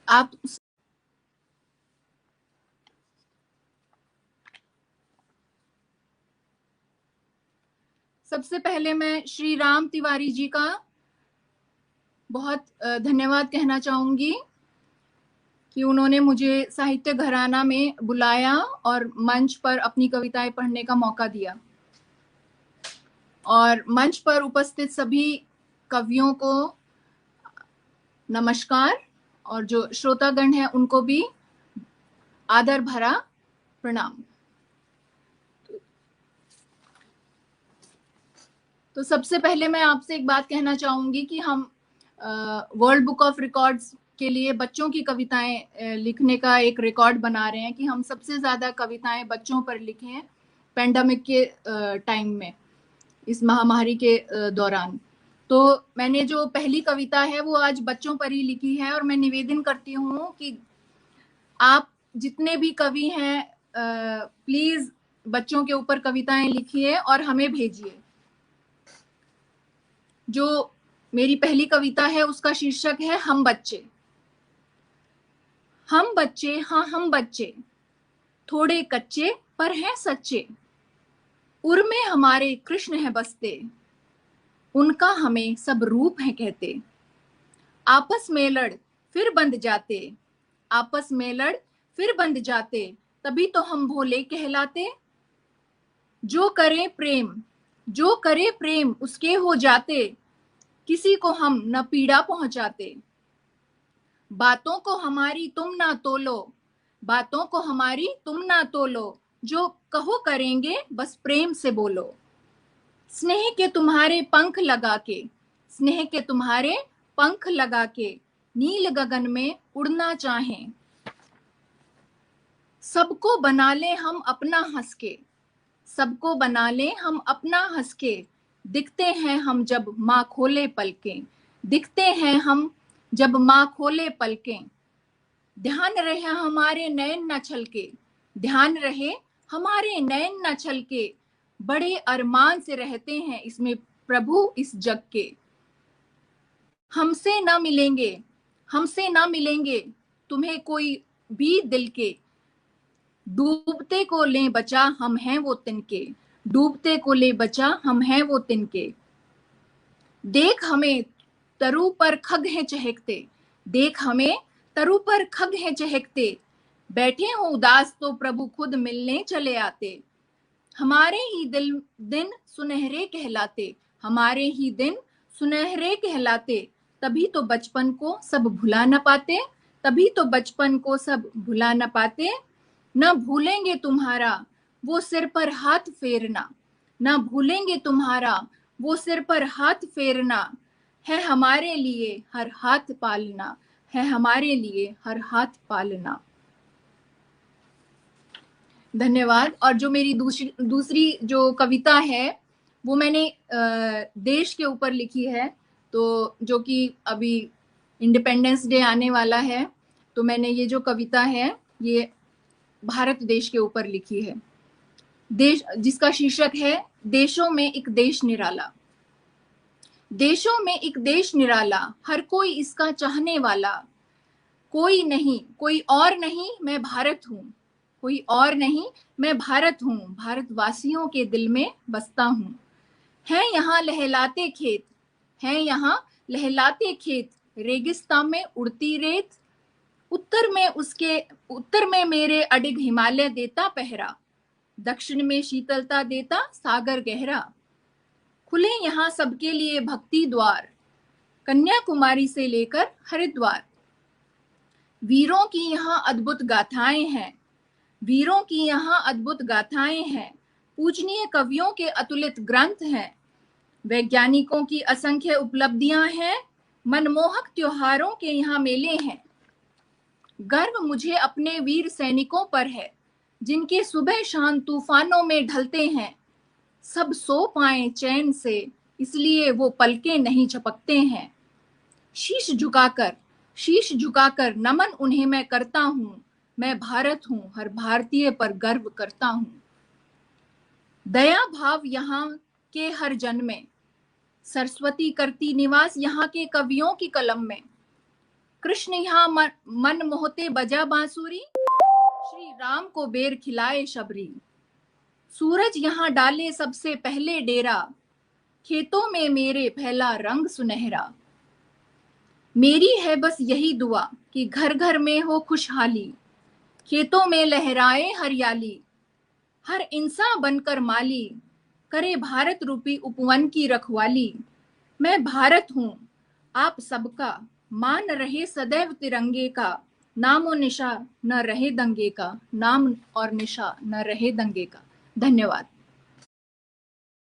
आप सबसे पहले मैं श्री राम तिवारी जी का बहुत धन्यवाद कहना चाहूंगी कि उन्होंने मुझे साहित्य घराना में बुलाया और मंच पर अपनी कविताएं पढ़ने का मौका दिया। और मंच पर उपस्थित सभी कवियों को नमस्कार, और जो श्रोतागण हैं उनको भी आदर भरा प्रणाम। तो सबसे पहले मैं आपसे एक बात कहना चाहूंगी कि हम वर्ल्ड बुक ऑफ रिकॉर्ड्स के लिए बच्चों की कविताएं लिखने का एक रिकॉर्ड बना रहे हैं कि हम सबसे ज्यादा कविताएं बच्चों पर लिखे हैं पेंडेमिक के टाइम में, इस महामारी के दौरान। तो मैंने जो पहली कविता है वो आज बच्चों पर ही लिखी है, और मैं निवेदन करती हूँ कि आप जितने भी कवि हैं प्लीज बच्चों के ऊपर कविताएं लिखिए और हमें भेजिए। जो मेरी पहली कविता है उसका शीर्षक है हम बच्चे। हम बच्चे, हाँ हम बच्चे, थोड़े कच्चे पर हैं सच्चे। उर में हमारे कृष्ण है बसते, उनका हमें सब रूप है कहते। आपस में लड़ फिर बंध जाते, आपस में लड़ फिर बंध जाते, तभी तो हम भोले कहलाते। जो करे प्रेम, जो करे प्रेम उसके हो जाते, किसी को हम न पीड़ा पहुंचाते। बातों को हमारी तुम ना तोलो, बातों को हमारी तुम ना तोलो, जो कहो करेंगे बस प्रेम से बोलो। स्नेह के तुम्हारे पंख लगा के, स्नेह के तुम्हारे पंख लगा के, नील गगन में उड़ना चाहें। सबको बना ले हम अपना हंस के, सबको बना ले हम अपना हंस के। दिखते हैं हम जब माँ खोले पलकें, दिखते हैं हम जब माँ खोले पलकें। ध्यान रहे हमारे नयन न छलके, ध्यान रहे हमारे नयन न छलके। बड़े अरमान से रहते हैं इसमें प्रभु इस जग के। हमसे ना मिलेंगे, हमसे ना मिलेंगे तुम्हें कोई भी दिल के। डूबते को ले बचा हम हैं वो तिनके, डूबते को ले बचा हम हैं वो तिनके। देख हमें तरु पर खग हैं चहकते, देख हमें तरु पर खग हैं चहकते। बैठे हो उदास तो प्रभु खुद मिलने चले आते। हमारे ही दिन सुनहरे कहलाते, हमारे ही दिन सुनहरे कहलाते। तभी तो बचपन को सब भुला न पाते, तभी तो बचपन को सब भुला न पाते। न भूलेंगे तुम्हारा वो सिर पर हाथ फेरना, न भूलेंगे तुम्हारा वो सिर पर हाथ फेरना। है हमारे लिए हर हाथ पालना, है हमारे लिए हर हाथ पालना। धन्यवाद। और जो मेरी दूसरी जो कविता है वो मैंने देश के ऊपर लिखी है, तो जो कि अभी इंडिपेंडेंस डे आने वाला है, तो मैंने ये जो कविता है ये भारत देश के ऊपर लिखी है। देश, जिसका शीर्षक है देशों में एक देश निराला। देशों में एक देश निराला, हर कोई इसका चाहने वाला। कोई नहीं, कोई और नहीं, मैं भारत हूँ, कोई और नहीं, मैं भारत हूँ। भारतवासियों के दिल में बसता हूँ। हैं यहाँ लहलाते खेत, हैं यहाँ लहलाते खेत। रेगिस्तान में उड़ती रेत, उत्तर में मेरे अडिग हिमालय देता पहरा। दक्षिण में शीतलता देता सागर गहरा। खुले यहाँ सबके लिए भक्ति द्वार, कन्याकुमारी से लेकर हरिद्वार। वीरों की यहाँ अद्भुत गाथाएं हैं, वीरों की यहाँ अद्भुत गाथाएं हैं। पूजनीय कवियों के अतुलित ग्रंथ हैं, वैज्ञानिकों की असंख्य उपलब्धियां हैं। मनमोहक त्योहारों के यहाँ मेले हैं। गर्व मुझे अपने वीर सैनिकों पर है, जिनके सुबह शाम तूफानों में ढलते हैं। सब सो पाए चैन से, इसलिए वो पलके नहीं झपकते हैं। शीश झुकाकर नमन उन्हें मैं करता हूँ। मैं भारत हूँ, हर भारतीय पर गर्व करता हूँ। दया भाव यहाँ के हर जन में, सरस्वती करती निवास यहाँ के कवियों की कलम में। कृष्ण यहाँ मन मोहते बजा बांसुरी, श्री राम को बेर खिलाए शबरी। सूरज यहाँ डाले सबसे पहले डेरा, खेतों में मेरे फैला रंग सुनहरा। मेरी है बस यही दुआ कि घर घर में हो खुशहाली, खेतों में लहराए हरियाली। हर इंसान बनकर माली, करे भारत रूपी उपवन की रखवाली। मैं भारत हूँ आप सबका, मान रहे सदैव तिरंगे का। नामो निशा न रहे दंगे का, नाम और निशा न रहे दंगे का। धन्यवाद।